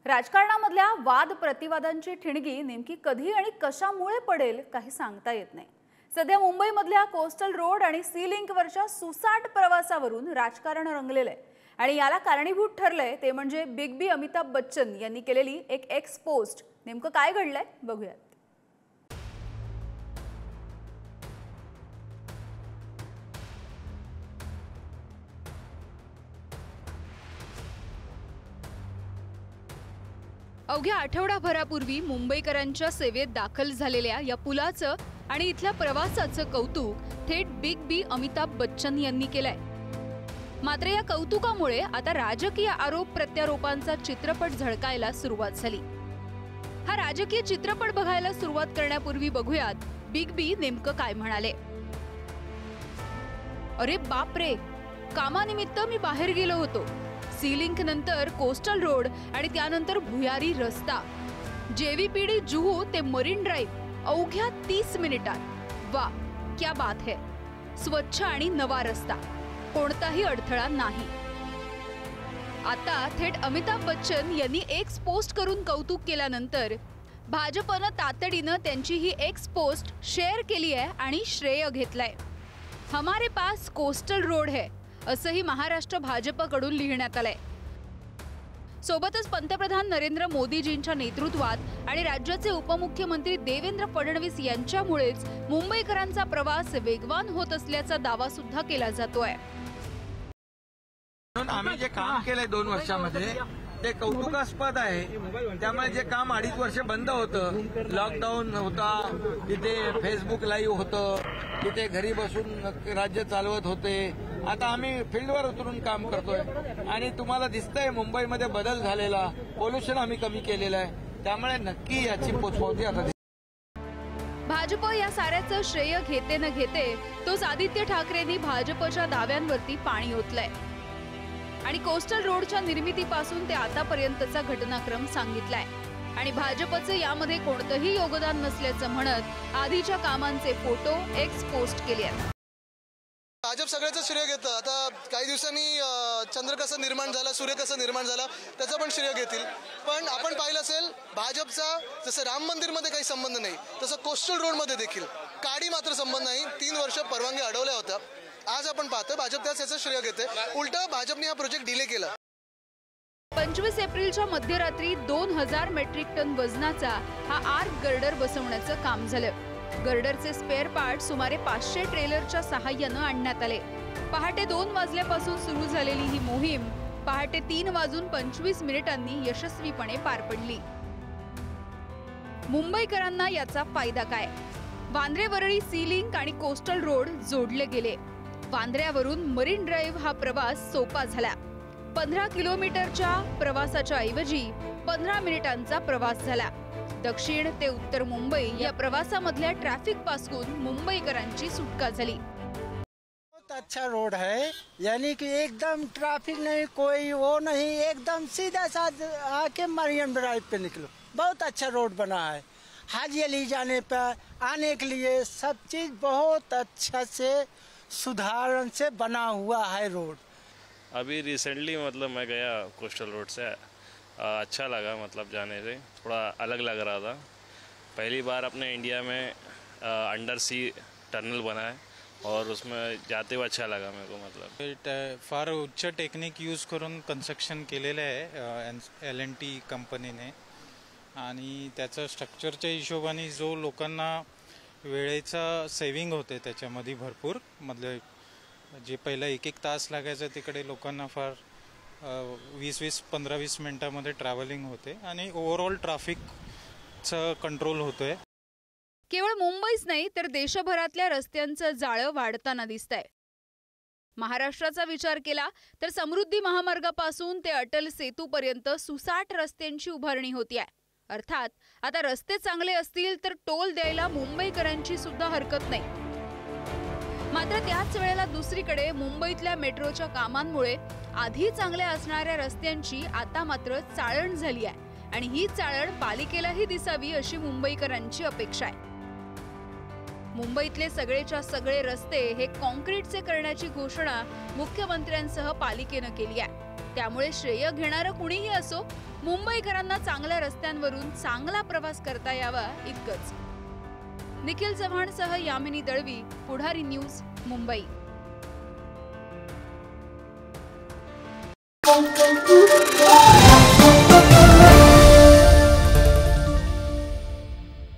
राजकारणामधल्या वाद प्रतिवादांची ठिणगी नेमकी कधी आणि कशामुळे पडेल काही सांगता येत नाही। सध्या मुंबईमधल्या कोस्टल रोड आणि सी लिंकवरच्या सुसाट प्रवासावरून राजकारण रंगलेलं आहे आणि याला कारणीभूत ठरलंय ते म्हणजे बिग बी अमिताभ बच्चन यांनी केलेली एक एक्स पोस्ट। नेमकं काय घडलंय बघूया। अवघ्या आठवडाभरापूर्वी मुंबईकरांच्या सेवेत दाखल झालेल्या या पुलाचं आणि इथल्या प्रवासाचं कौतुक थेट बिग बी अमिताभ बच्चन यांनी केलंय। मात्र या कौतुकामुळे आता राजकीय आरोप प्रत्यारोपांचा चित्रपट झळकायला सुरुवात झाली। हा राजकीय चित्रपट बघायला सुरुवात करण्यापूर्वी बघूयात बिग बी नेमकं काय म्हणाले। अरे बापरे, कामानिमित्त मी बाहेर गेलो होतो। सी लिंक नंतर कोस्टल रोड आणि त्यानंतर भुयारी रस्ता, जेवीपीडी जुहू ते मरीन ड्राइव्ह अवघ्या 30 मिनिटात। वा क्या बात है, स्वच्छ आणि नवा रस्ता, कोणताही अडथळा नाही। आता थेट अमिताभ बच्चन यांनी एक्स पोस्ट करून कौतुक केल्यानंतर भाजपनं तातडीनं त्यांची ही एक्स पोस्ट शेअर केली आहे आणि श्रेय घेतलंय। हमारे पास कोस्टल रोड है असंही महाराष्ट्र भाजपकडून लिहिण्यात आलंय। सोबतच पंतप्रधान नरेंद्र मोदीजींच्या नेतृत्वात आणि राज्याचे उपमुख्यमंत्री देवेंद्र फडणवीस यांच्यामुळेच मुंबईकरांचा प्रवास वेगवान होत असल्याचा दावा सुद्धा केला जातोय। आम्ही जे काम केलंय 2 वर्षामध्ये ते कौतुकास्पद आहे। त्यामुळे जे काम 2.5 वर्ष बंद होतं, लॉकडाऊन होता, तिथे फेसबुक लाईव्ह होतं, तिथे घरी बसून राज्य चालवत होते, आता आम्ही फील्डवर उतरून काम करतोय आणि तुम्हाला दिसतंय मुंबईमध्ये बदल झालेला, पोल्युशन आम्ही कमी केलेलं आहे। त्यामुळे नक्की याची पोचपावती आता भाजप या साऱ्याचं श्रेय घेते न घेते तोच आदित्य ठाकरेंनी भाजपच्या दाव्यांवरती पाणी ओतलंय आणि कोस्टल रोडच्या निर्मितीपासून ते आतापर्यंतचा घटनाक्रम सांगितलाय आणि भाजपचं यामध्ये कोणतंही योगदान नसल्याचं म्हणत आधीच्या कामांचे फोटो एक्स पोस्ट केले आहेत। भाजप सगळ्याचं श्रेय घेतं। आता काही दिवसांनी चंद्र कसं निर्माण झाला, सूर्य कसं निर्माण झाला त्याचं पण श्रेय घेतील। पण आपण पाहिलं असेल भाजपचा जसं राम मंदिरमध्ये काही संबंध नाही तसं कोस्टल रोडमध्ये देखील काडी मात्र संबंध नाही। 3 वर्ष परवानगी अडवल्या होत्या। आज आपण पाहतो भाजप त्याचं श्रेय घेते, उलट भाजपने हा प्रोजेक्ट डिले केला। 25 एप्रिलच्या मध्यरात्री 2000 मेट्रिक टन वजनाचा हा आर्क गर्डर बसवण्याचं काम झालं। गर्डरचे स्पेअर पार्ट सुमारे 500 ट्रेलरच्या सहाय्यानं आणण्यात आले। पहाटे 2 वाजल्यापासून सुरू झालेली ही मोहीम पहाटे 3 वाजून 25 मिनिटांनी यशस्वीपणे पार पडली। मुंबईकरांना याचा फायदा काय? वांद्रे वरळी सी लिंक आणि कोस्टल रोड जोडले गेले। वांद्र्यावरून मरीन ड्राइव्ह हा प्रवास सोपा झाला। 15 किलोमीटरच्या प्रवासाच्या ऐवजी 15 मिनिटांचा प्रवास झाला। दक्षिण ते उत्तर मुंबई या प्रवासामधल्या ट्रॅफिक पासून मुंबईकरांची सुटका झाली। बहुत अच्छा रोड है, यानी कि एकदम ट्रैफिक नहीं, कोई वो नहीं, एकदम सीधा साधा आके मरीन ड्राइव पे निकलो। बहुत अच्छा रोड बना है। हाजी अली जाने पर आने के लिए सब चीज बहुत अच्छा से सुधारण से बना हुआ है रोड। अभी रिसेंटली मतलब मैं गया कोस्टल रोड से, अच्छा लगा, मतलब जाने से थोड़ा अलग लग रहा था। पहली बार अपने इंडिया में अंडर सी टनल बना है और उसमें जाते हुए अच्छा लगा मेरे को। मतलब फार उच्च टेक्निक यूज करून कन्स्ट्रक्शन केलेलं आहे L&T कंपनीने आणि त्याचं स्ट्रक्चरच्या हिशोबाने जो लोकांना वेळेचा सेव्हिंग होते त्याच्यामध्ये भरपूर, मतलब जे पहिला 1-1 तास लागायचं तिकडे लोकांना फार 15-20 मिनिटांमध्ये ट्रॅव्हलिंग होते आणि ओव्हरऑल ट्रॅफिकचं कंट्रोल होतोय। केवळ मुंबईच नाही तर देशभरातल्या रस्त्यांचं जाळं वाढताना दिसतंय। महाराष्ट्राचा विचार केला तर समृद्धी महामार्गापासून ते अटल सेतूपर्यंत सुसाट रस्त्यांची उभारणी होतीये। अर्थात आता रस्ते चांगले असतील तर टोल द्यायला मुंबईकरांची सुद्धा हरकत नाही। मात्र त्याच वेळेला दुसरीकडे मुंबईतल्या मेट्रोच्या कामांमुळे आधी चांगल्या असणाऱ्या रस्त्यांची आता मात्र चाळण झाली आहे आणि ही चाळण पालिकेलाही दिसावी अशी मुंबईकरांची अपेक्षा आहे। मुंबईतले सगळेच्या सगळे रस्ते हे कॉन्क्रीटचे करण्याची घोषणा मुख्यमंत्र्यांसह पालिकेने केली आहे। त्यामुळे श्रेय घेणारं कुणीही असो, मुंबईकरांना चांगल्या रस्त्यांवरून चांगला प्रवास करता यावा इतकंच. निखिल चव्हाणसह यामिनी दळवी, पुढारी न्यूज, मुंबई.